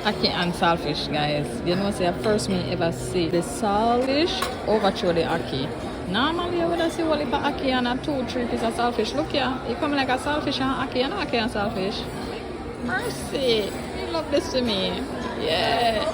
Ackee and Saltfish, guys. You know, say first me ever see the saltfish overthrow the ackee. Normally you would see one of ackee and a 2-3 pieces of saltfish. Look here, you come like a saltfish and ackee and ackee and saltfish. Mercy, you love this to me. Yeah.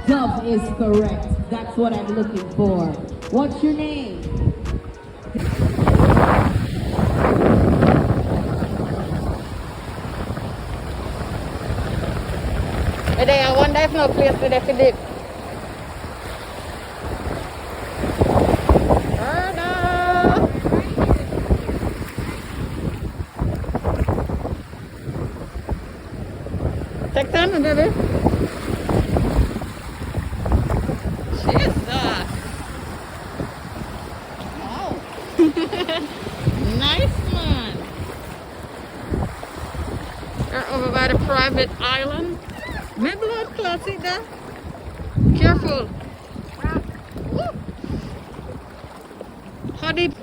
Dove is correct. That's what I'm looking for. What's your name? I wonder if no place to for dip. Take time, baby. Wow. Nice one. We're over by the private island. My blood clots in there. Careful. Woo. How deep?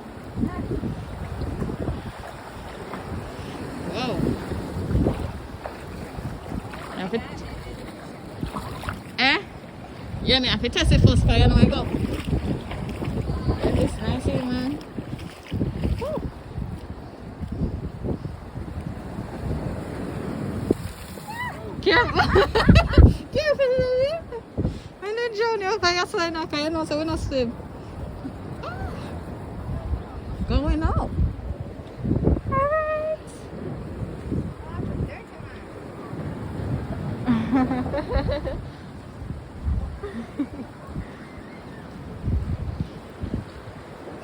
Whoa. Yeah, I have to test it first, because you know I go. Yeah, this nice here, man. Woo. Careful. Careful. I'm not joking. I'm going to slide now, because you know, so we don't swim. Going out. Alright.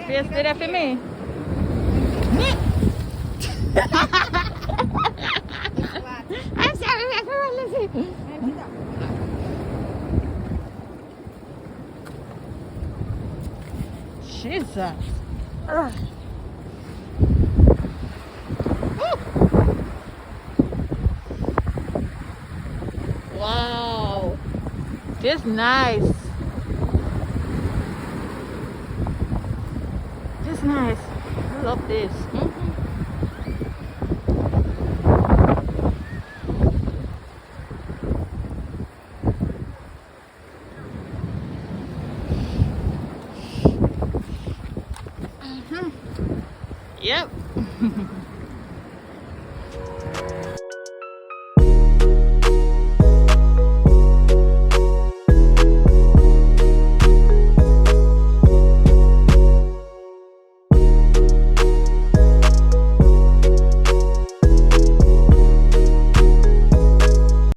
Yes, did that for me? I'm sorry, Lizzie. Jesus. Wow. This is nice. This is nice. I love this. Yep.